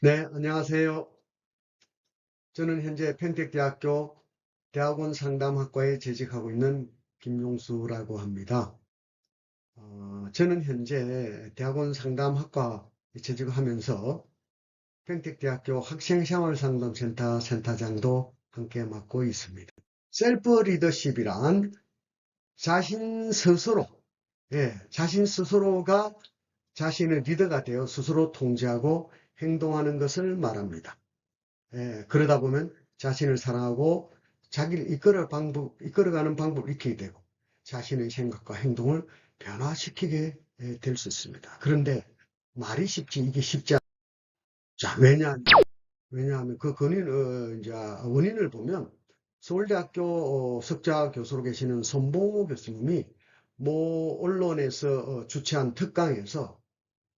네, 안녕하세요. 저는 현재 평택대학교 대학원 상담학과에 재직하고 있는 김용수라고 합니다. 저는 현재 대학원 상담학과에 재직을 하면서 평택대학교 학생생활상담센터 센터장도 함께 맡고 있습니다. 셀프 리더십이란 자신 스스로, 자신 스스로가 자신의 리더가 되어 스스로 통제하고 행동하는 것을 말합니다. 그러다 보면 자신을 사랑하고 자기를 이끌어가는 방법을 익히게 되고 자신의 생각과 행동을 변화시키게 될 수 있습니다. 그런데 말이 쉽지 이게 쉽지 않아요. 자, 왜냐하면 그 이제 원인을 보면 서울대학교 석좌 교수로 계시는 손봉호 교수님이 모 언론에서 주최한 특강에서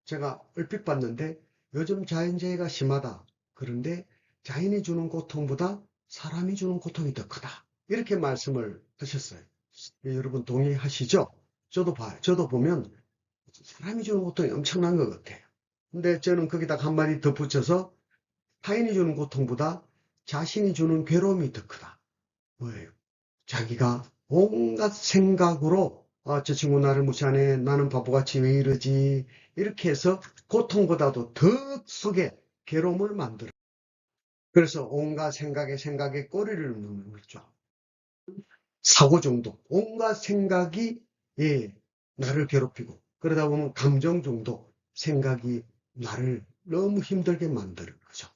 제가 얼핏 봤는데 요즘 자연재해가 심하다. 그런데 자연이 주는 고통보다 사람이 주는 고통이 더 크다. 이렇게 말씀을 하셨어요. 여러분 동의하시죠? 저도 봐요. 저도 보면 사람이 주는 고통이 엄청난 것 같아요. 근데 저는 거기다 한마디 덧붙여서 타인이 주는 고통보다 자신이 주는 괴로움이 더 크다. 뭐예요? 자기가 온갖 생각으로 저 친구 나를 무시하네. 나는 바보같이 왜 이러지? 이렇게 해서 고통보다도 더 크게 괴로움을 만들어. 그래서 온갖 생각에 꼬리를 무는 거죠. 사고 중독. 온갖 생각이 나를 괴롭히고 그러다 보면 감정 중독. 생각이 나를 너무 힘들게 만드는 거죠.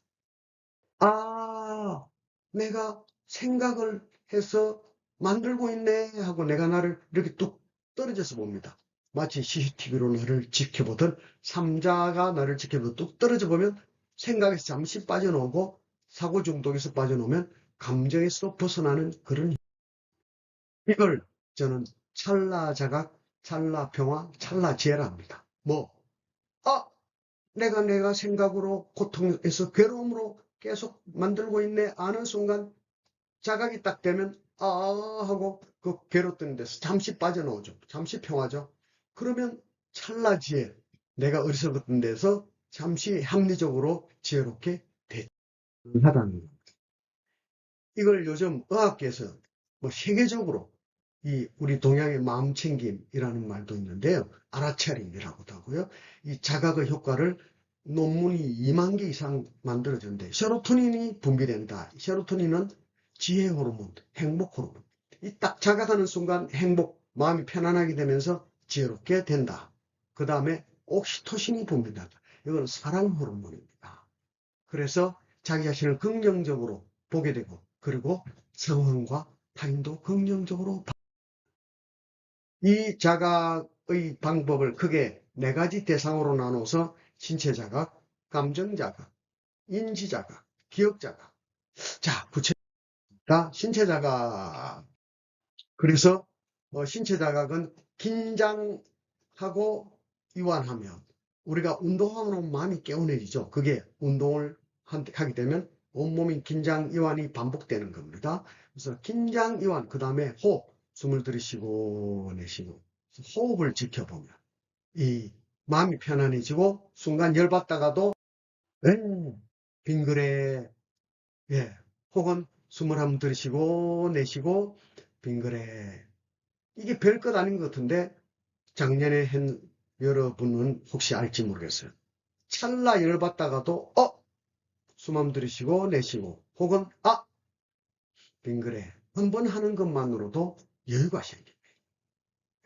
아, 내가 생각을 해서 만들고 있네 하고 내가 나를 이렇게 뚝 떨어져서 봅니다. 마치 CCTV로 나를 지켜보던 삼자가 나를 지켜보던 뚝 떨어져 보면 생각에서 잠시 빠져나오고 사고 중독에서 빠져나오면 감정에서 벗어나는 그런 이걸 저는 찰나 자각, 찰나 평화, 찰나 지혜랍니다. 뭐, 아, 내가 생각으로 고통에서 괴로움으로 계속 만들고 있네 아는 순간 자각이 딱 되면 아 하고 그 괴롭던 데서 잠시 빠져나오죠. 잠시 평화죠. 그러면 찰나지혜 내가 어리석었던 데서 잠시 합리적으로 지혜롭게 대하다는 겁니다. 이걸 요즘 의학계에서 뭐 세계적으로 이 우리 동양의 마음챙김이라는 말도 있는데요. 알아차림이라고도 하고요. 이 자각의 효과를 논문이 2만 개 이상 만들어졌는데 세로토닌이 분비된다. 세로토닌은 지혜 호르몬, 행복 호르몬. 이 딱 자각하는 순간 행복, 마음이 편안하게 되면서 지혜롭게 된다. 그 다음에 옥시토신이 분비된다. 이건 사랑 호르몬입니다. 그래서 자기 자신을 긍정적으로 보게 되고 그리고 상황과 타인도 긍정적으로 이 자각의 방법을 크게 네 가지 대상으로 나눠서 신체 자각, 감정 자각, 인지 자각, 기억 자각. 자, 구체가 신체 자각. 그래서 신체 자각은 긴장하고 이완하면 우리가 운동하면 마음이 개운해지죠. 그게 운동을 하게 되면 온몸이 긴장 이완이 반복되는 겁니다. 그래서 긴장 이완, 그 다음에 호흡, 숨을 들이쉬고 내쉬고 호흡을 지켜보면 이 마음이 편안해지고 순간 열받다가도 빙그레, 예, 혹은 숨을 한번 들이쉬고 내쉬고 빙그레. 이게 별것 아닌 것 같은데 작년에 한 여러분은 혹시 알지 모르겠어요. 찰나 열받다가도 숨 한번 들이쉬고 내쉬고 혹은 빙그레 한 번 하는 것만으로도 여유가 생깁니다.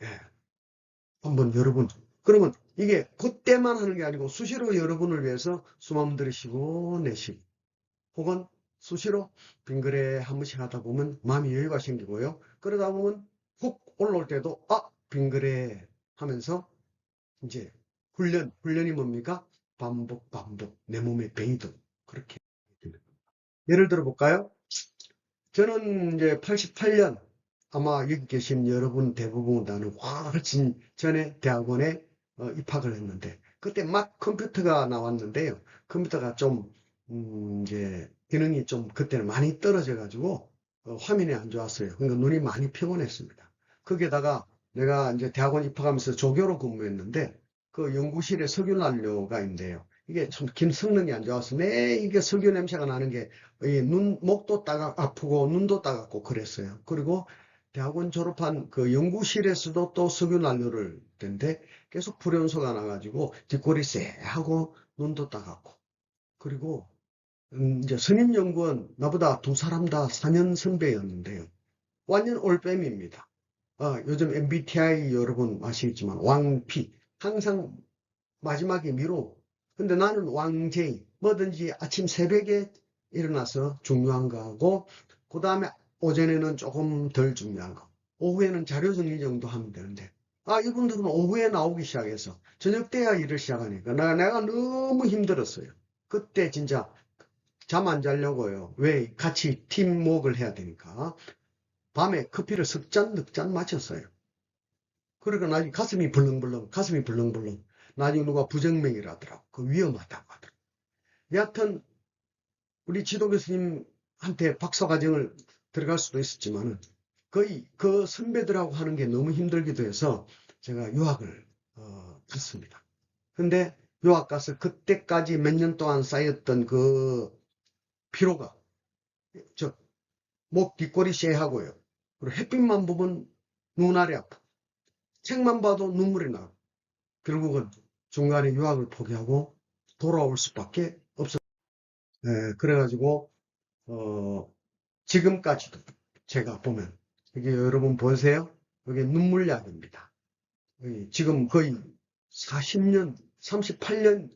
예. 한번 여러분 그러면 이게 그때만 하는 게 아니고 수시로 여러분을 위해서 숨 한번 들이쉬고 내쉬고 혹은 수시로 빙그레 한 번씩 하다 보면 마음이 여유가 생기고요. 그러다 보면 훅 올라올 때도 빙그레 하면서 이제 훈련이 뭡니까? 반복, 내 몸에 배이듯 그렇게 됩니다. 예를 들어 볼까요? 저는 이제 88년 아마 여기 계신 여러분 대부분 다는 훨씬 전에 대학원에 입학을 했는데 그때 막 컴퓨터가 나왔는데요. 컴퓨터가 좀 이제 기능이 좀 그때는 많이 떨어져 가지고 화면이 안 좋았어요. 그러니까 눈이 많이 피곤했습니다. 거기에다가 내가 이제 대학원 입학하면서 조교로 근무했는데 그 연구실에 석유 난로가 있는데요. 이게 참 김성능이 안 좋아서 이게 석유 냄새가 나는 게 목도 아프고 눈도 따갑고 그랬어요. 그리고 대학원 졸업한 그 연구실에서도 또 석유 난로를 댄데 계속 불연소가 나가지고 뒷골이 쎄하고 눈도 따갑고 그리고 이제 선임연구원 나보다 두 사람 다 4년 선배였는데요. 완전 올빼미입니다. 요즘 MBTI 여러분 아시겠지만 왕피 항상 마지막에 미루. 근데 나는 왕제이 뭐든지 아침 새벽에 일어나서 중요한 거 하고 그 다음에 오전에는 조금 덜 중요한 거 오후에는 자료 정리 정도 하면 되는데 이분들은 오후에 나오기 시작해서 저녁 때야 일을 시작하니까 내가 너무 힘들었어요. 그때 진짜 잠 안 자려고요. 왜? 같이 팀워크를 해야 되니까. 밤에 커피를 석 잔, 넉 잔 마셨어요. 그러니까 나중에 가슴이 벌렁벌렁. 나중에 누가 부정명이라 하더라고. 그 위험하다고 하더라고. 여하튼, 우리 지도 교수님한테 박사과정을 들어갈 수도 있었지만은, 거의 그 선배들하고 하는 게 너무 힘들기도 해서 제가 유학을, 갔습니다. 근데 유학 가서 그때까지 몇 년 동안 쌓였던 그 피로가, 목 뒷골이 쎄하고요. 그리고 햇빛만 보면 눈알이 아프고 책만 봐도 눈물이 나고 결국은 중간에 유학을 포기하고 돌아올 수밖에 없었어요. 그래가지고 지금까지도 제가 보면 이게 여러분 보세요. 이게 눈물약입니다. 지금 거의 40년, 38년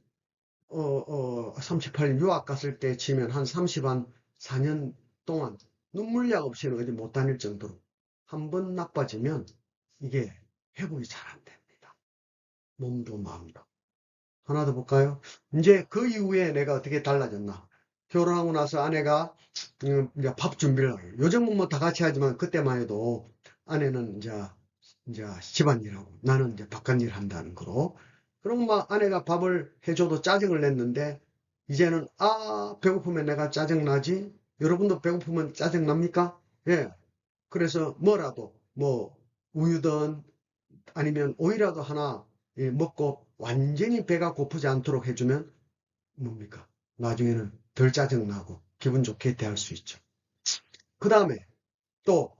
38년 유학 갔을 때 치면 한 34년 동안 눈물약 없이는 어디 못 다닐 정도로 한 번 나빠지면 이게 회복이 잘 안 됩니다. 몸도 마음도. 하나 더 볼까요? 이제 그 이후에 내가 어떻게 달라졌나? 결혼하고 나서 아내가 이제 밥 준비를 해요. 요즘은 뭐 다 같이 하지만 그때만 해도 아내는 이제 집안일하고 나는 이제 바깥일 한다는 거로. 그럼 막 아내가 밥을 해줘도 짜증을 냈는데 이제는 배고프면 내가 짜증 나지? 여러분도 배고프면 짜증 납니까? 예. 그래서 뭐라도 뭐 우유든 아니면 오이라도 하나 먹고 완전히 배가 고프지 않도록 해주면 뭡니까? 나중에는 덜 짜증나고 기분 좋게 대할 수 있죠. 그 다음에 또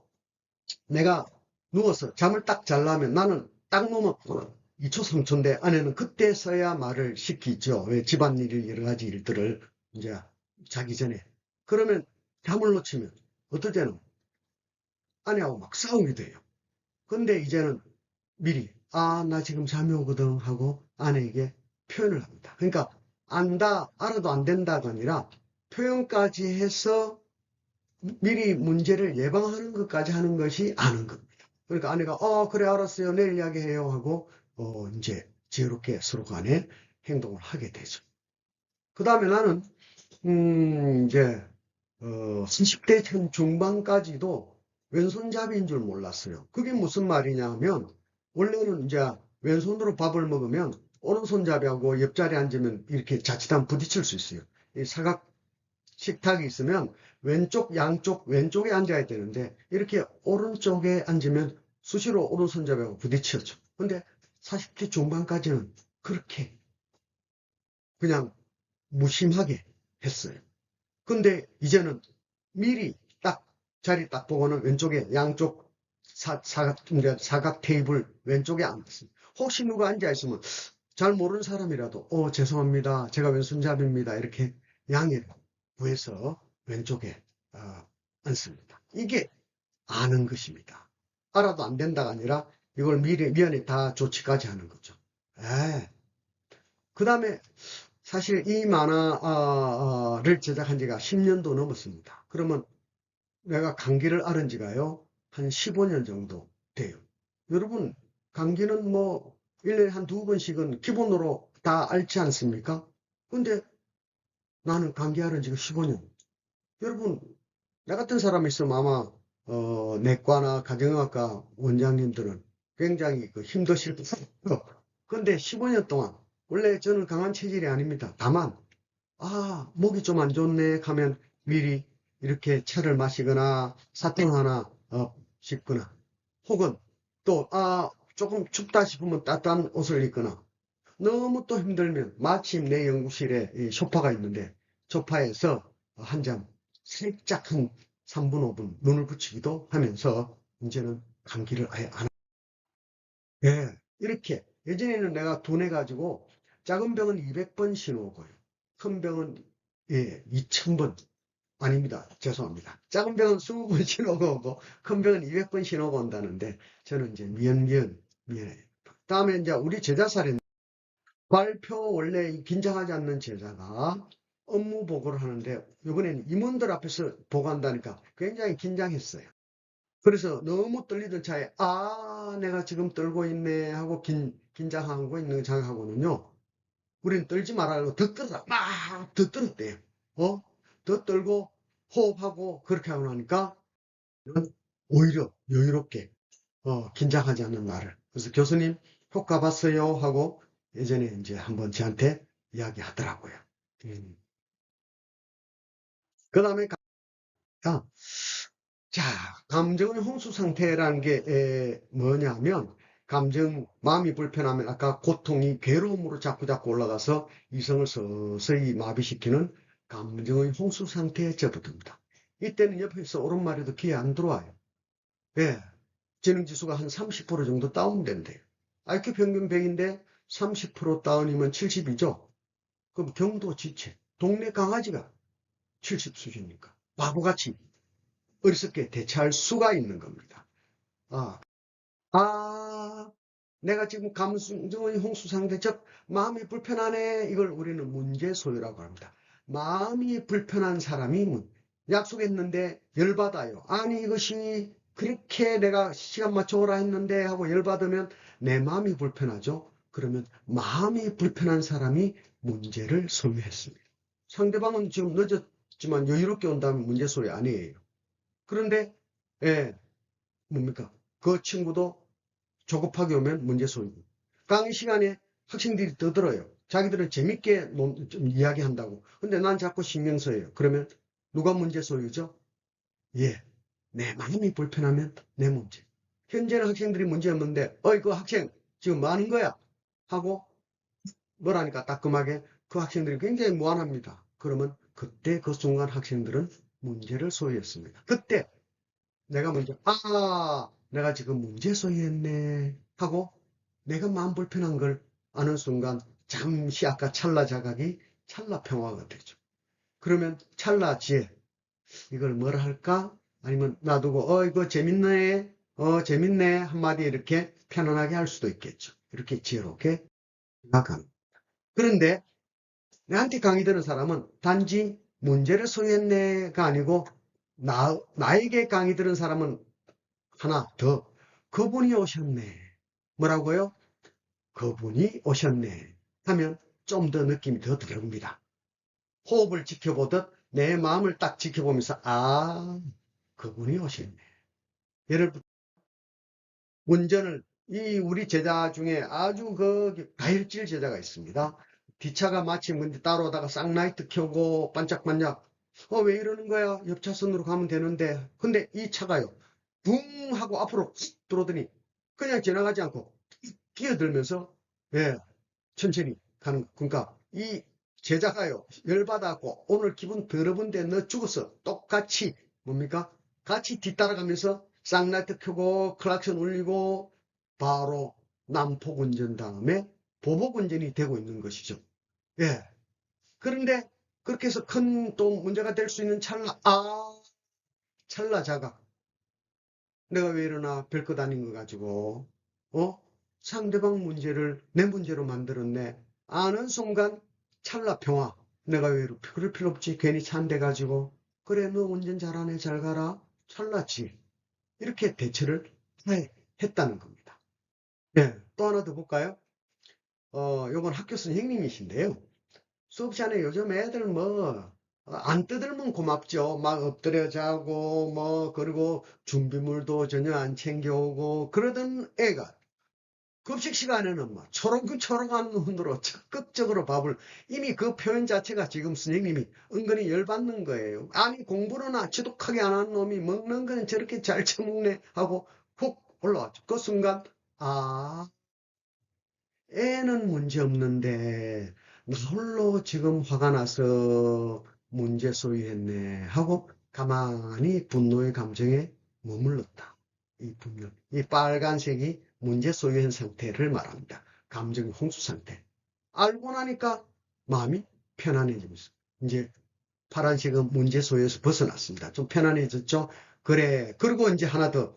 내가 누워서 잠을 딱 자려면 나는 딱 누우면 2초 3초인데 아내는 그때서야 말을 시키죠. 왜 집안일 여러 가지 일들을 이제 자기 전에. 그러면 잠을 놓치면 어떨 때는 아내하고 막 싸우게 돼요. 근데 이제는 미리 나 지금 잠이 오거든 하고 아내에게 표현을 합니다. 그러니까 알아도 안 된다가 아니라 표현까지 해서 미리 문제를 예방하는 것까지 하는 것이 아는 겁니다. 그러니까 아내가 그래 알았어요 내일 이야기해요 하고 이제 지혜롭게 서로 간에 행동을 하게 되죠. 그 다음에 나는 이제 30대 중반까지도 왼손잡이인 줄 몰랐어요. 그게 무슨 말이냐 하면 원래는 이제 왼손으로 밥을 먹으면 오른손잡이하고 옆자리에 앉으면 이렇게 자칫하면 부딪힐 수 있어요. 이 사각 식탁이 있으면 양쪽 왼쪽에 앉아야 되는데 이렇게 오른쪽에 앉으면 수시로 오른손잡이하고 부딪혀죠. 근데 40대 중반까지는 그렇게 그냥 무심하게 했어요. 근데 이제는 미리 딱 자리 딱 보고는 왼쪽에 양쪽 사각 테이블 왼쪽에 앉았습니다. 혹시 누가 앉아있으면 잘 모르는 사람이라도 죄송합니다. 제가 왼손잡이입니다. 이렇게 양해를 구해서 왼쪽에 앉습니다. 이게 아는 것입니다. 알아도 안 된다가 아니라 이걸 미연에 다 조치까지 하는 거죠. 그 다음에 사실 이 만화를 제작한 지가 10년도 넘었습니다. 그러면 내가 감기를 앓은 지가요, 한 15년 정도 돼요. 여러분, 감기는 뭐 1년에 한 2번씩은 기본으로 다 앓지 않습니까? 근데 나는 감기 앓은 지가 15년. 여러분, 나 같은 사람이 있으면 아마 내과나 가정의학과 원장님들은 굉장히 힘드실 거예요. 근데 15년 동안 원래 저는 강한 체질이 아닙니다. 다만 목이 좀 안 좋네 하면 미리 이렇게 차를 마시거나 사탕 하나 씹거나 혹은 또 조금 춥다 싶으면 따뜻한 옷을 입거나 너무 또 힘들면 마침 내 연구실에 이 소파가 있는데 소파에서 한 잠 살짝 한 3분, 5분 눈을 붙이기도 하면서 이제는 감기를 아예 안 예, 이렇게 예전에는 내가 두뇌 가지고 작은 병은 200번 신호고요. 큰 병은 2000번 아닙니다. 죄송합니다. 작은 병은 20번 신호가 오고 큰 병은 200번 신호가 온다는데 저는 이제 미안해요. 다음에 이제 우리 제자 사례 발표 원래 긴장하지 않는 제자가 업무 보고를 하는데 이번에는 임원들 앞에서 보고한다니까 굉장히 긴장했어요. 그래서 너무 떨리던 차에 내가 지금 떨고 있네 하고 긴장하고 있는 장하고는요. 우리는 떨지 말라고 더 떨어라. 막 더 떨었대요. 더 떨고 호흡하고 그렇게 하고 나니까 오히려 여유롭게 긴장하지 않는 나를. 그래서 교수님 효과 봤어요 하고 예전에 이제 한번 저한테 이야기하더라고요. 그 다음에 자, 감정의 홍수 상태라는 게 뭐냐면 마음이 불편하면 아까 고통이 괴로움으로 자꾸자꾸 올라가서 이성을 서서히 마비시키는 감정의 홍수 상태에 접어듭니다. 이때는 옆에서 옳은 말에도 귀에 안 들어와요. 예, 지능지수가 한 30% 정도 다운된대요. IQ 평균 100인데 30% 다운이면 70이죠. 그럼 경도 지체, 동네 강아지가 70 수준이니까 바보같이 어리석게 대처할 수가 있는 겁니다. 아, 아, 내가 지금 감정의 홍수 상태, 즉 마음이 불편하네. 이걸 우리는 문제소유라고 합니다. 마음이 불편한 사람이 약속했는데 열받아요. 아니 이것이 그렇게 내가 시간 맞춰 오라 했는데 하고 열받으면 내 마음이 불편하죠. 그러면 마음이 불편한 사람이 문제를 소유했습니다. 상대방은 지금 늦었지만 여유롭게 온다면 문제소유 아니에요. 그런데 뭡니까? 그 친구도 조급하게 오면 문제 소이고. 강의 시간에 학생들이 떠들어요. 자기들은 재밌게 좀 이야기한다고. 근데 난 자꾸 신경 써요. 그러면 누가 문제 소유죠? 예. 내 마음이 불편하면 내 문제. 현재는 학생들이 문제 없는데, 어이, 그 학생, 지금 뭐 하는 거야? 하고, 뭐라니까 따끔하게 그 학생들이 굉장히 무안합니다. 그러면 그때 그 순간 학생들은 문제를 소유했습니다. 그때 내가 먼저 내가 지금 문제 소유했네 하고 내가 마음 불편한 걸 아는 순간 잠시 아까 찰나 자각이 찰나 평화가 되죠. 그러면 찰나 지혜 이걸 뭐라 할까? 아니면 놔두고 이거 재밌네 재밌네 한마디 이렇게 편안하게 할 수도 있겠죠. 이렇게 지혜롭게 생각합니다. 그런데 내한테 강의 들은 사람은 단지 문제를 소유했네가 아니고 나에게 강의 들은 사람은 하나 더 그분이 오셨네. 뭐라고요? 그분이 오셨네 하면 좀 더 느낌이 더 들어옵니다. 호흡을 지켜보듯 내 마음을 딱 지켜보면서 그분이 오셨네. 예를 들어 운전을 우리 제자 중에 아주 그 가열질 제자가 있습니다. 뒷차가 마치 뭔지 따라오다가 쌍라이트 켜고 반짝반짝 왜 이러는 거야? 옆 차선으로 가면 되는데 근데 이 차가요 붕 하고 앞으로 들어오더니 그냥 지나가지 않고 끼어들면서 천천히 가는 그러니까 이 제자가요 열받아갖고 오늘 기분 더러운데 너 죽었어 똑같이 뭡니까 같이 뒤따라가면서 쌍라이트 켜고 클락션 울리고 바로 난폭 운전 다음에 보복 운전이 되고 있는 것이죠. 그런데 그렇게 해서 큰 또 문제가 될 수 있는 찰나 자각 내가 왜 이러나 별것 아닌 거 가지고 상대방 문제를 내 문제로 만들었네. 아는 순간 찰나 평화. 내가 왜 그럴 필요 없지. 괜히 차 한 대 가지고. 그래 너 운전 잘하네 잘 가라. 찰나지. 이렇게 대처를 했다는 겁니다. 또 하나 더 볼까요? 요건 학교 선생님이신데요. 수업 시간에 요즘 애들 안 떠들면 고맙죠. 막 엎드려 자고, 그리고 준비물도 전혀 안 챙겨오고, 그러던 애가 급식 시간에는 초롱초롱한 눈으로 적극적으로 밥을, 이미 그 표현 자체가 지금 선생님이 은근히 열받는 거예요. 아니, 공부는 지독하게 안 하는 놈이 먹는 거는 저렇게 잘 처먹네 하고 훅 올라왔죠. 그 순간, 애는 문제 없는데 나 홀로 지금 화가 나서 문제 소유했네 하고 가만히 분노의 감정에 머물렀다. 이 분노, 이 빨간색이 문제 소유한 상태를 말합니다. 감정 홍수 상태. 알고 나니까 마음이 편안해지면서 이제 파란색은 문제 소유에서 벗어났습니다. 좀 편안해졌죠? 그래. 그리고 이제 하나 더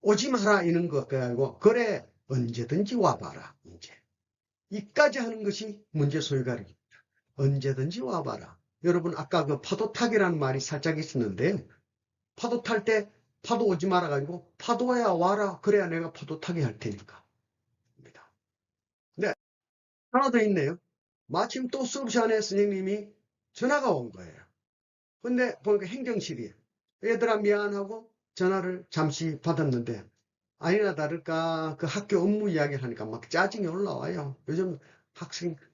오지 마라 이런 거 가지고 그래 언제든지 와봐라. 이제 이까지 하는 것이 문제 소유가입니다. 언제든지 와봐라. 여러분 아까 그 파도 타기라는 말이 살짝 있었는데 파도 탈 때 파도 오지 말아 가지고 파도야 와라. 그래야 내가 파도 타게 할 테니까. 네, 하나 더 있네요. 마침 또 수업 시간에 선생님이 전화가 온 거예요. 근데 보니까 행정실이에요. 얘들아 미안하고 전화를 잠시 받았는데 아니나 다를까 그 학교 업무 이야기를 하니까 막 짜증이 올라와요. 요즘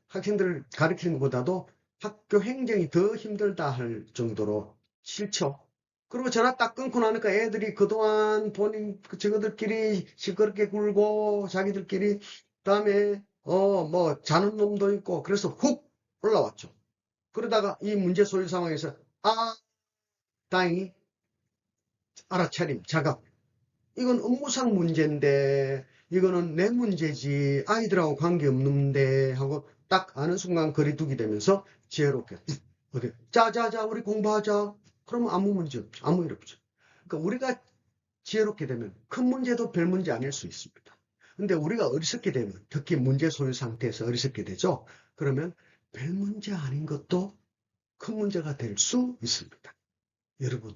학생들을 가르치는 것보다도 학교 행정이 더 힘들다 할 정도로 싫죠. 그리고 전화 딱 끊고 나니까 애들이 그동안 본인 저거들끼리 시끄럽게 굴고 자기들끼리 그다음에 뭐 자는 놈도 있고 그래서 훅 올라왔죠. 그러다가 이 문제 소유 상황에서 다행히 알아차림, 자각. 이건 업무상 문제인데 이거는 내 문제지 아이들하고 관계없는데 하고 딱 아는 순간 거리두기 되면서 지혜롭게 어디 자자자 우리 공부하자. 그러면 아무 문제 없죠. 아무 일 없죠. 그러니까 우리가 지혜롭게 되면 큰 문제도 별 문제 아닐 수 있습니다. 근데 우리가 어리석게 되면 특히 문제 소유 상태에서 어리석게 되죠. 그러면 별 문제 아닌 것도 큰 문제가 될 수 있습니다. 여러분.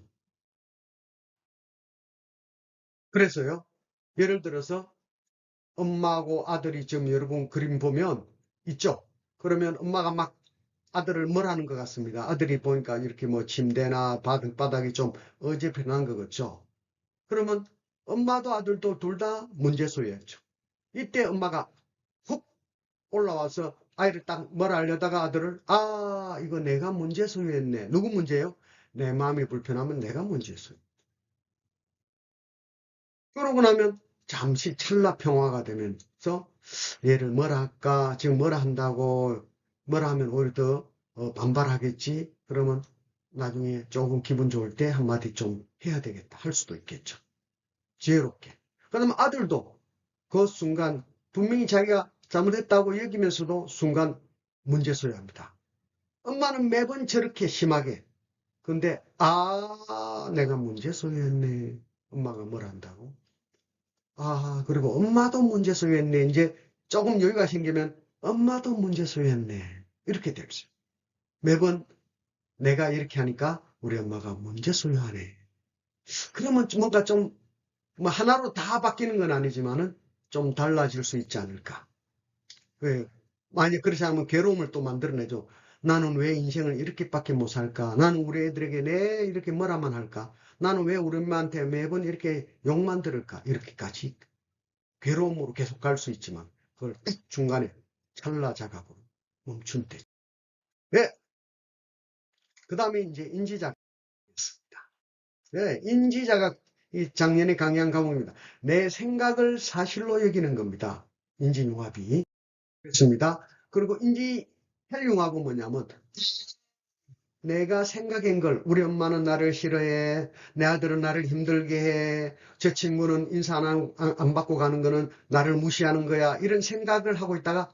그래서요. 예를 들어서 엄마하고 아들이 지금 여러분 그림 보면 있죠? 그러면 엄마가 막 아들을 뭘 하는 것 같습니다. 아들이 보니까 이렇게 뭐 침대나 바닥이 좀 어지편한 것 같죠? 그러면 엄마도 아들도 둘 다 문제 소유했죠. 이때 엄마가 훅 올라와서 아이를 딱 뭐라 하려다가 아들을 이거 내가 문제 소유했네. 누구 문제예요? 내 마음이 불편하면 내가 문제 소유. 그러고 나면 잠시 찰나 평화가 되면서 얘를 뭐라 할까? 지금 뭐라 한다고 뭐라 하면 오히려 더 반발하겠지? 그러면 나중에 조금 기분 좋을 때 한마디 좀 해야 되겠다 할 수도 있겠죠. 지혜롭게. 그러면 아들도 그 순간 분명히 자기가 잘못했다고 여기면서도 순간 문제 소유합니다. 엄마는 매번 저렇게 심하게. 근데 내가 문제 소유했네. 엄마가 뭘 한다고? 그리고 엄마도 문제 소유했네. 이제 조금 여유가 생기면 엄마도 문제 소유했네. 이렇게 되죠. 매번 내가 이렇게 하니까 우리 엄마가 문제 소유하네. 그러면 뭔가 좀, 뭐 하나로 다 바뀌는 건 아니지만은 좀 달라질 수 있지 않을까. 왜? 만약 그렇지 않으면 괴로움을 또 만들어내죠. 나는 왜 인생을 이렇게밖에 못 살까? 나는 우리 애들에게 내 이렇게 뭐라만 할까? 나는 왜 우리 엄마한테 매번 이렇게 욕만 들을까? 이렇게까지 괴로움으로 계속 갈 수 있지만 그걸 딱 중간에 찰나자각으로 멈춘 때. 네. 그 다음에 이제 인지자각이 있습니다. 네. 인지자각, 이 작년에 강의한 과목입니다. 내 생각을 사실로 여기는 겁니다. 인지융합이. 그렇습니다. 그리고 인지혈융합은 뭐냐면 내가 생각한 걸 우리 엄마는 나를 싫어해. 내 아들은 나를 힘들게 해. 저 친구는 인사 안 받고 가는 거는 나를 무시하는 거야. 이런 생각을 하고 있다가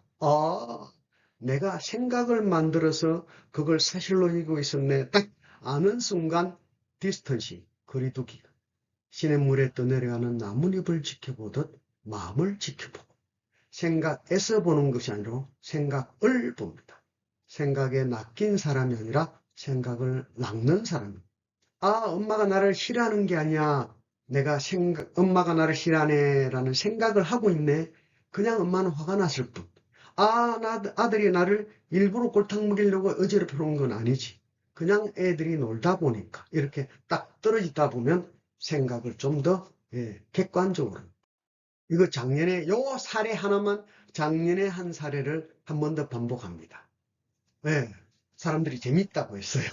내가 생각을 만들어서 그걸 사실로 여기고 있었네. 딱 아는 순간 디스턴시, 거리두기. 시냇물에 떠내려가는 나뭇잎을 지켜보듯 마음을 지켜보고 생각에서 보는 것이 아니라 생각을 봅니다. 생각에 낚인 사람이 아니라 생각을 낚는 사람. 엄마가 나를 싫어하는 게 아니야. 엄마가 나를 싫어하네. 라는 생각을 하고 있네. 그냥 엄마는 화가 났을 뿐. 아들이 나를 일부러 골탕 먹이려고 어지럽혀 놓은 건 아니지. 그냥 애들이 놀다 보니까. 이렇게 딱 떨어지다 보면 생각을 좀 더, 객관적으로. 이거 요 사례 하나만 작년에 한 사례를 한 번 더 반복합니다. 네, 사람들이 재밌다고 했어요.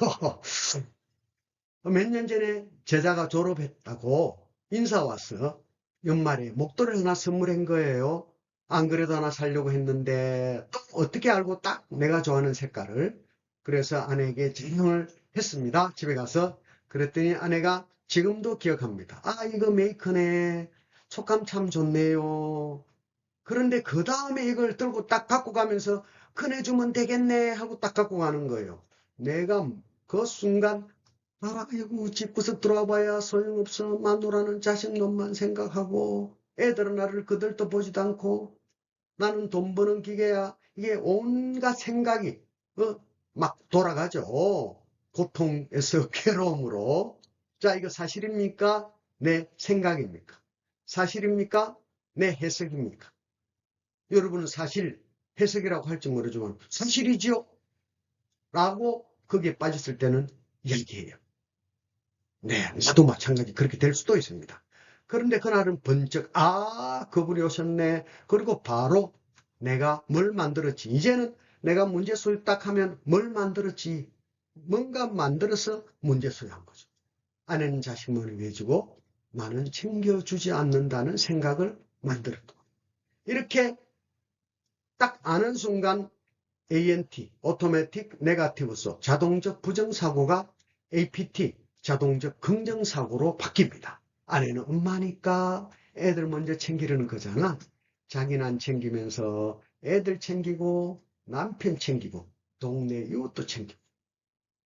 몇 년 전에 제자가 졸업했다고 인사 왔어. 연말에 목도를 하나 선물한 거예요. 안 그래도 하나 사려고 했는데 또 어떻게 알고 딱 내가 좋아하는 색깔을. 그래서 아내에게 제안을 했습니다. 집에 가서. 그랬더니 아내가 지금도 기억합니다. 아, 이거 메이커네. 촉감 참 좋네요. 그런데 그 다음에 이걸 들고 딱 갖고 가면서 꺼내주면 되겠네 하고 딱 갖고 가는 거예요. 내가 그 순간 아이고 집구석 들어와 봐야 소용없어. 마누라는 자식 놈만 생각하고 애들은 나를 그들도 보지도 않고 나는 돈 버는 기계야. 이게 온갖 생각이 막 돌아가죠. 고통에서 괴로움으로. 자, 이거 사실입니까? 내 생각입니까? 사실입니까? 내 해석입니까? 여러분은 사실 해석이라고 할지 모르지만 사실이지요? 라고 거기에 빠졌을 때는 이야기해요. 네, 나도 마찬가지 그렇게 될 수도 있습니다. 그런데 그날은 번쩍 그분이 오셨네. 그리고 바로 내가 뭘 만들었지. 이제는 내가 문제소유 딱 하면 뭘 만들었지. 뭔가 만들어서 문제소유한 거죠. 아내는 자식만을 위해 주고 나는 챙겨주지 않는다는 생각을 만들었고. 이렇게 딱 아는 순간 ANT, Automatic Negative Thought, 자동적 부정사고가 APT, 자동적 긍정사고로 바뀝니다. 아내는 엄마니까 애들 먼저 챙기려는 거잖아. 자기는 안 챙기면서 애들 챙기고 남편 챙기고 동네 이웃도 챙기고.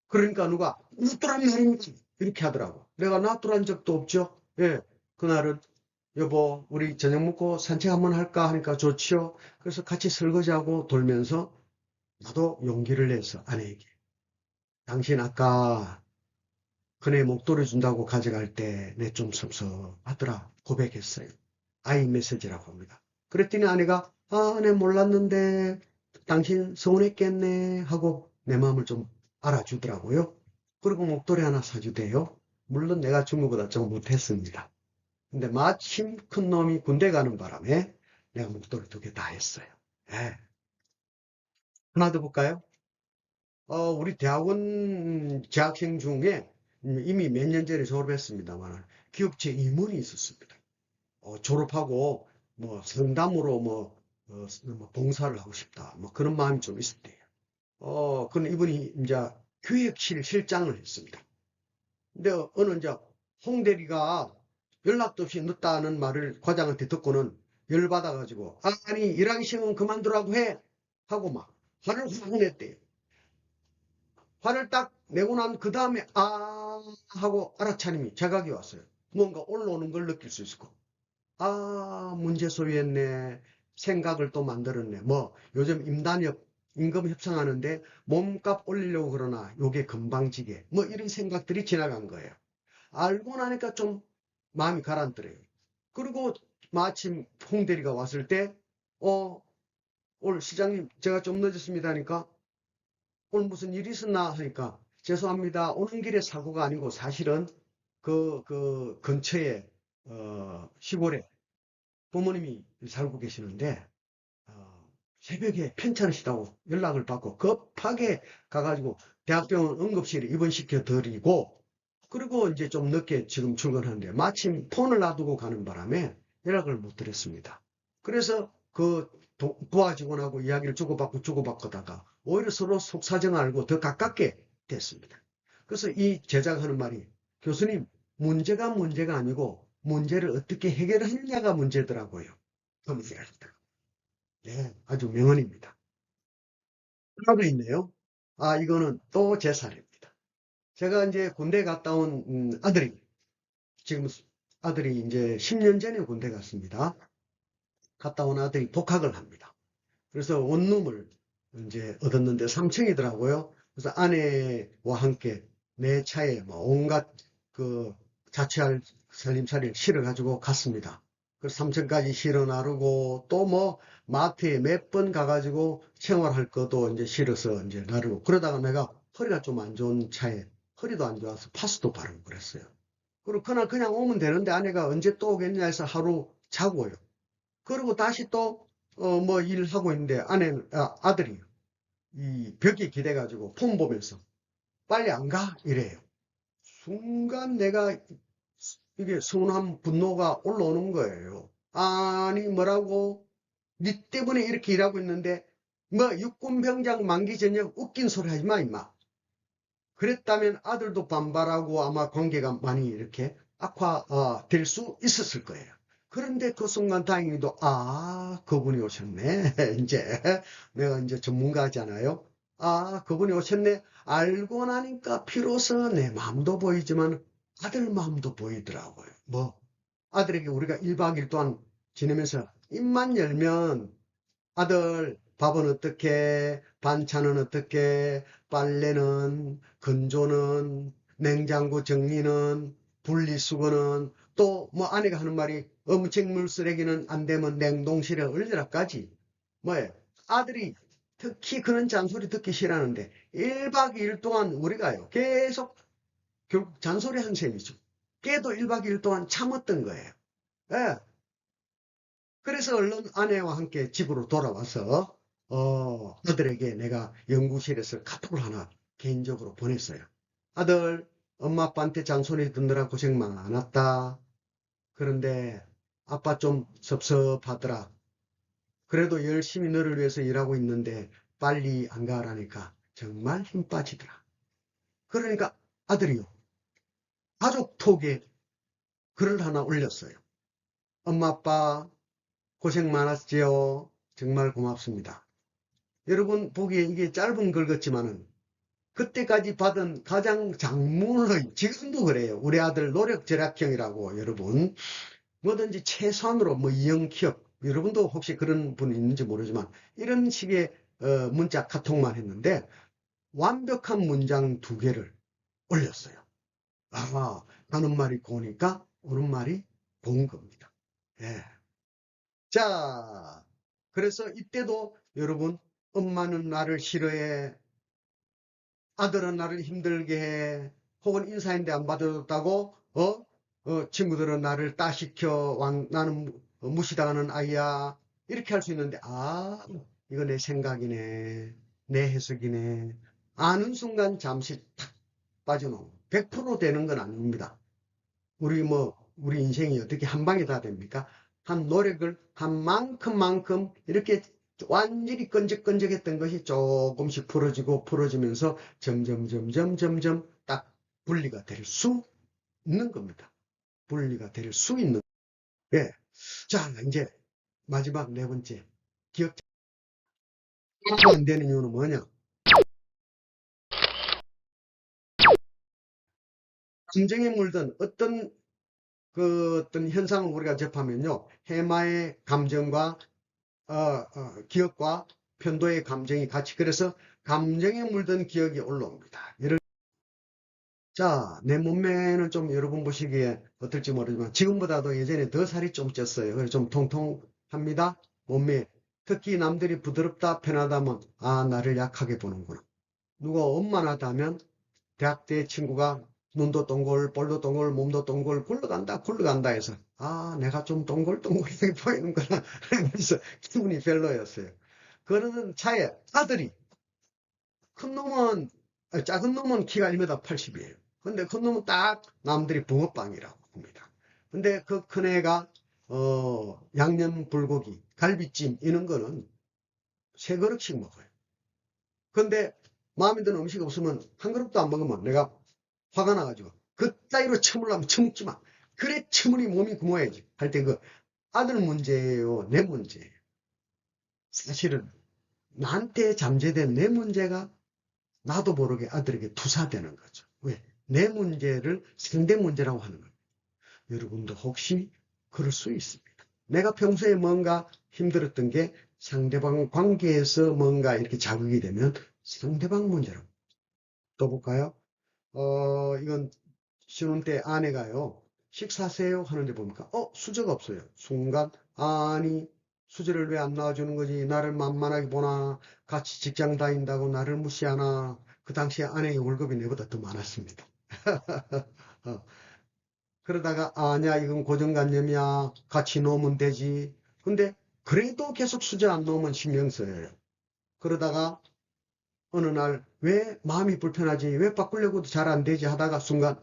그러니까 누가 놔두란 말입니다. 이렇게 하더라고. 내가 놔두란 적도 없죠. 예, 그날은 여보 우리 저녁 먹고 산책 한번 할까 하니까 좋지요. 그래서 같이 설거지하고 돌면서 나도 용기를 내서 아내에게 당신 아까 그네 목도리 준다고 가져갈 때 내 좀 섭섭하더라 고백했어요. 아이 메시지라고 합니다. 그랬더니 아내가 내 몰랐는데 당신 서운했겠네 하고 내 마음을 좀 알아주더라고요. 그리고 목도리 하나 사주대요. 물론 내가 준 것보다 좀 못했습니다. 근데 마침 큰 놈이 군대 가는 바람에 내가 목도리 2개 다 했어요. 예. 하나 더 볼까요? 우리 대학원 재학생 중에 이미 몇 년 전에 졸업했습니다만 기업체 임원이 있었습니다. 졸업하고 뭐 상담으로 뭐 봉사를 하고 싶다. 뭐 그런 마음이 좀 있었대요. 근데 이분이 이제 교육실 실장을 했습니다. 근데 어느 이제 홍 대리가 연락도 없이 늦다는 말을 과장한테 듣고는 열받아가지고 아니 일하기 싫으면 그만두라고 해 하고 막 화를 확 냈대요. 화를 딱 내고 난 그 다음에 하고 알아차림이 자각이 왔어요. 뭔가 올라오는 걸 느낄 수 있고 문제 소유했네. 생각을 또 만들었네. 뭐 요즘 임금 협상하는데 몸값 올리려고 그러나 요게 금방지게 뭐 이런 생각들이 지나간 거예요. 알고 나니까 좀 마음이 가라앉더래요. 그리고 마침 홍 대리가 왔을 때 오늘 시장님 제가 좀 늦었습니다 하니까 오늘 무슨 일이 있었나 하니까 죄송합니다. 오는 길에 사고가 아니고 사실은 그 근처에 시골에 부모님이 살고 계시는데 새벽에 편찮으시다고 연락을 받고 급하게 가가지고 대학병원 응급실에 입원시켜 드리고 그리고 이제 좀 늦게 지금 출근하는데 마침 폰을 놔두고 가는 바람에 연락을 못 드렸습니다. 그래서 그 부하 직원하고 이야기를 주고받고다가 오히려 서로 속사정 알고 더 가깝게 됐습니다. 그래서 이 제자가 하는 말이 교수님 문제가 아니고 문제를 어떻게 해결하느냐가 문제더라고요. 그 문제가 있다. 네, 아주 명언입니다. 하나도 있네요. 이거는 또 제 사례입니다. 제가 이제 군대 갔다 온 아들이 지금 아들이 이제 10년 전에 군대 갔습니다. 갔다 온 아들이 복학을 합니다. 그래서 원룸을 이제 얻었는데 3층이더라고요. 그래서 아내와 함께 내 차에 뭐 온갖 그 자취할 살림살이를 실어가지고 갔습니다. 그래서 3층까지 실어 나르고 또 뭐 마트에 몇 번 가가지고 생활할 것도 이제 실어서 이제 나르고 그러다가 내가 허리가 좀 안 좋은 차에 허리도 안 좋아서 파스도 바르고 그랬어요. 그리고 그날 그냥 오면 되는데 아내가 언제 또 오겠냐 해서 하루 자고요. 그리고 다시 또 뭐 일하고 있는데 아들이 이 벽에 기대가지고 폰 보면서 빨리 안 가? 이래요. 순간 내가 이게 서운한 분노가 올라오는 거예요. 아니 뭐라고 니 때문에 이렇게 일하고 있는데 뭐 육군병장 만기 전역 웃긴 소리 하지 마 임마. 그랬다면 아들도 반발하고 아마 관계가 많이 이렇게 악화될 수 있었을 거예요. 그런데 그 순간 다행히도 그분이 오셨네. 이제 내가 이제 전문가잖아요. 그분이 오셨네. 알고 나니까 비로소 내 마음도 보이지만 아들 마음도 보이더라고요. 뭐 아들에게 우리가 1박 2일 동안 지내면서 입만 열면 아들 밥은 어떻게, 반찬은 어떻게, 빨래는, 건조는, 냉장고 정리는, 분리수거는, 또 뭐 아내가 하는 말이 음식물 쓰레기는 안 되면 냉동실에 얼리라까지. 뭐예요? 아들이 특히 그런 잔소리 듣기 싫어하는데 1박 2일 동안 우리가요 계속 결국 잔소리 한 셈이죠. 걔도 1박 2일 동안 참았던 거예요. 예. 그래서 얼른 아내와 함께 집으로 돌아와서 아들에게 내가 연구실에서 카톡을 하나 개인적으로 보냈어요. 아들, 엄마 아빠한테 잔소리 듣느라 고생 많았다. 그런데 아빠 좀 섭섭하더라. 그래도 열심히 너를 위해서 일하고 있는데 빨리 안 가라니까 정말 힘 빠지더라. 그러니까 아들이요. 가족톡에 글을 하나 올렸어요. 엄마 아빠 고생 많았지요. 정말 고맙습니다. 여러분 보기에 이게 짧은 글 같지만은 그때까지 받은 가장 장문의, 지금도 그래요. 우리 아들 노력절약형이라고 여러분 뭐든지 최소한으로 뭐 이형 키업, 여러분도 혹시 그런 분 있는지 모르지만 이런 식의 문자 카톡만 했는데 완벽한 문장 2개를 올렸어요. 가는 말이 고우니까 오는 말이 고운 겁니다. 예. 자, 그래서 이때도 여러분 엄마는 나를 싫어해, 아들은 나를 힘들게 해, 혹은 인사인데 안 받아줬다고 친구들은 나를 따시켜, 나는 무시당하는 아이야, 이렇게 할 수 있는데 이거 내 생각이네, 내 해석이네, 아는 순간 잠시 탁 빠져나오고 100% 되는 건 아닙니다. 우리 인생이 어떻게 한 방에 다 됩니까? 한 노력을 한 만큼만큼 이렇게 완전히 끈적끈적했던 것이 조금씩 풀어지면서 점점 딱 분리가 될 수 있는 겁니다. 분리가 될 수 있는. 예. 자, 이제 마지막 4번째. 기억 안 되는 이유는 뭐냐? 감정에 물든 어떤 현상을 우리가 접하면요. 해마의 감정과 기억과 편도의 감정이 같이, 그래서 감정에 물든 기억이 올라옵니다. 자, 내 몸매는 좀 여러분 보시기에 어떨지 모르지만 지금보다도 예전에 더 살이 좀 쪘어요. 그래서 좀 통통합니다. 몸매. 특히 남들이 부드럽다 편하다면 나를 약하게 보는구나. 누가 원만하다면 대학 때 친구가 눈도 동글, 볼도 동글, 몸도 동글, 굴러간다 해서 내가 좀 동글동글하게 보이는구나. 그래서 기분이 별로였어요. 그러는 차에 아들이 작은 놈은 키가 1m 80이에요. 근데 큰 놈은 딱 남들이 붕어빵이라고 합니다. 근데 그 큰 애가 양념 불고기, 갈비찜 이런 거는 3그릇씩 먹어요. 근데 마음에 드는 음식 없으면 한 그릇도 안 먹으면 내가 화가 나가지고 그따위로 처물라면 처먹지 마. 그래 처물이 몸이 굶어야지. 할 때 그 아들 문제예요, 내 문제예요. 사실은 나한테 잠재된 내 문제가 나도 모르게 아들에게 투사되는 거죠. 왜? 내 문제를 상대 문제라고 하는 거예요. 여러분도 혹시 그럴 수 있습니다. 내가 평소에 뭔가 힘들었던 게 상대방 관계에서 뭔가 이렇게 자극이 되면 상대방 문제라고. 또 볼까요? 이건 신혼 때 아내가요. 식사하세요 하는데 보니까 수저가 없어요. 순간 아니 수저를 왜 안 놔주는 거지? 나를 만만하게 보나? 같이 직장 다닌다고 나를 무시하나? 그 당시에 아내의 월급이 내보다 더 많았습니다. 어, 그러다가 아니야 이건 고정관념이야. 같이 놓으면 되지. 근데 그래도 계속 수저 안 놓으면 신경 써요. 그러다가 어느 날 왜 마음이 불편하지? 왜 바꾸려고도 잘 안 되지? 하다가 순간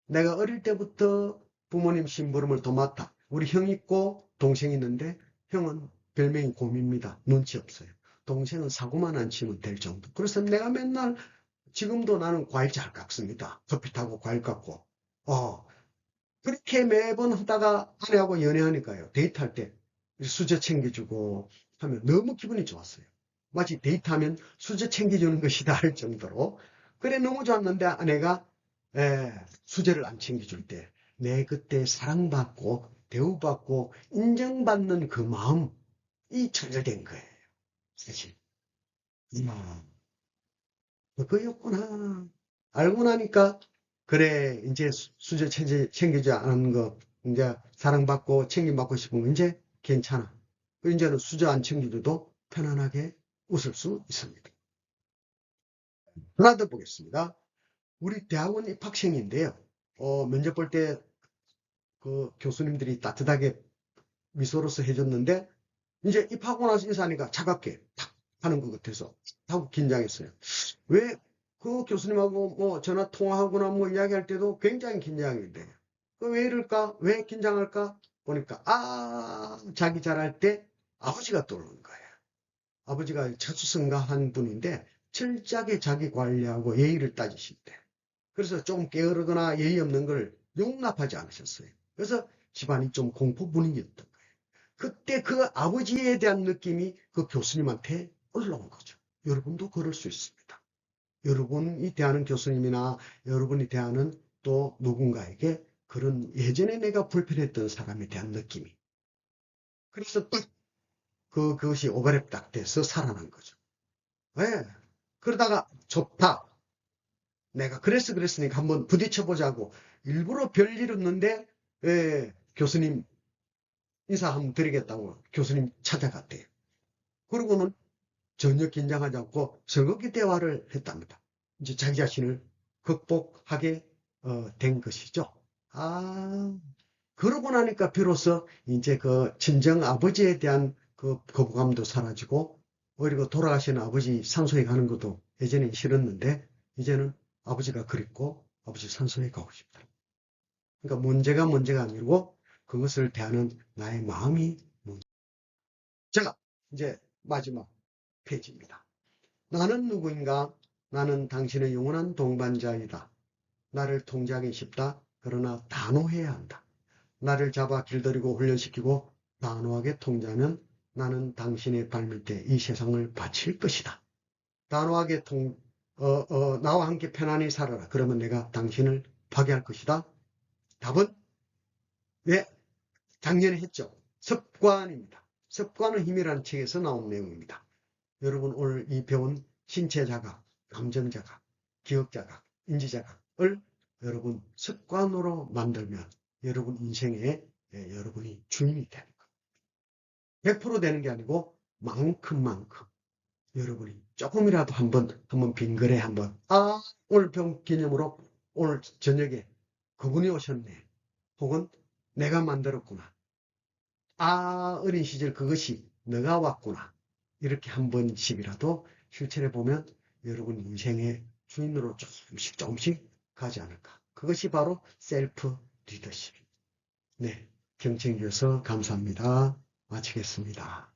내가 어릴 때부터 부모님 심부름을 도맡아. 우리 형 있고 동생이 있는데 형은 별명이 곰입니다. 눈치 없어요. 동생은 사고만 안 치면 될 정도. 그래서 내가 맨날 지금도 나는 과일 잘 깎습니다. 커피 타고 과일 깎고. 그렇게 매번 하다가 아내하고 연애하니까요. 데이트할 때 수저 챙겨주고 하면 너무 기분이 좋았어요. 마치 데이트하면 수저 챙겨주는 것이다 할 정도로. 그래 너무 좋았는데 아내가 수저를 안 챙겨줄 때 내 그때 사랑받고 대우받고 인정받는 그 마음이 좌절된 거예요. 사실. 그거였구나. 알고 나니까 그래 이제 수저 챙기지 않은 거 이제 사랑받고 챙김받고 싶은 거 이제 괜찮아. 이제는 수저 안 챙겨줘도 편안하게 웃을 수 있습니다. 하나 더 보겠습니다. 우리 대학원 입학생인데요. 면접 볼 때 그 교수님들이 따뜻하게 미소로서 해줬는데 이제 입학하고 나서 인사하니까 차갑게 탁 하는 것 같아서 하고 긴장했어요. 왜 그 교수님하고 뭐 전화 통화하거나 뭐 이야기할 때도 굉장히 긴장이 돼요. 왜 이럴까? 왜 긴장할까? 보니까 자기 잘할 때 아버지가 떠오르는 거예요. 아버지가 자수성가한 분인데 철저하게 자기 관리하고 예의를 따지실 때 그래서 좀 게으르거나 예의 없는 걸 용납하지 않으셨어요. 그래서 집안이 좀 공포 분위기였던 거예요. 그때 그 아버지에 대한 느낌이 그 교수님한테 올라온 거죠. 여러분도 그럴 수 있습니다. 여러분이 대하는 교수님이나 여러분이 대하는 또 누군가에게 그런 예전에 내가 불편했던 사람에 대한 느낌이. 그래서 딱 그것이 오버랩 딱 돼서 살아난 거죠. 네. 그러다가 좋다. 내가 그랬으니까 한번 부딪혀보자고 일부러 별일 없는데 교수님 인사 한번 드리겠다고 교수님 찾아갔대요. 그러고는 전혀 긴장하지 않고 즐겁게 대화를 했답니다. 이제 자기 자신을 극복하게 된 것이죠. 그러고 나니까 비로소 이제 그 친정 아버지에 대한 그 거부감도 사라지고 그리고 돌아가신 아버지 산소에 가는 것도 예전에 싫었는데 이제는 아버지가 그립고 아버지 산소에 가고 싶다. 그러니까 문제가 아니고 그것을 대하는 나의 마음이 문제. 자, 이제 마지막 페이지입니다. 나는 누구인가? 나는 당신의 영원한 동반자이다. 나를 통제하기 쉽다. 그러나 단호해야 한다. 나를 잡아 길들이고 훈련시키고 단호하게 통제하면 나는 당신의 발밑에 이 세상을 바칠 것이다. 단호하게 나와 함께 편안히 살아라. 그러면 내가 당신을 파괴할 것이다. 답은 네, 작년에 했죠. 습관입니다. 습관의 힘이라는 책에서 나온 내용입니다. 여러분 오늘 이 배운 신체 자각, 감정 자각, 기억 자각, 인지 자각을 여러분 습관으로 만들면 여러분 인생에 여러분이 주인이 되는 거예요. 100% 되는 게 아니고 만큼만큼 여러분이 조금이라도 한번 빙그레 한번 오늘 배운 기념으로 오늘 저녁에 그분이 오셨네. 혹은 내가 만들었구나. 어린 시절 그것이 너가 왔구나. 이렇게 한 번씩이라도 실천해 보면 여러분 인생의 주인으로 조금씩 가지 않을까. 그것이 바로 셀프 리더십. 네, 경청해 주셔서 감사합니다. 마치겠습니다.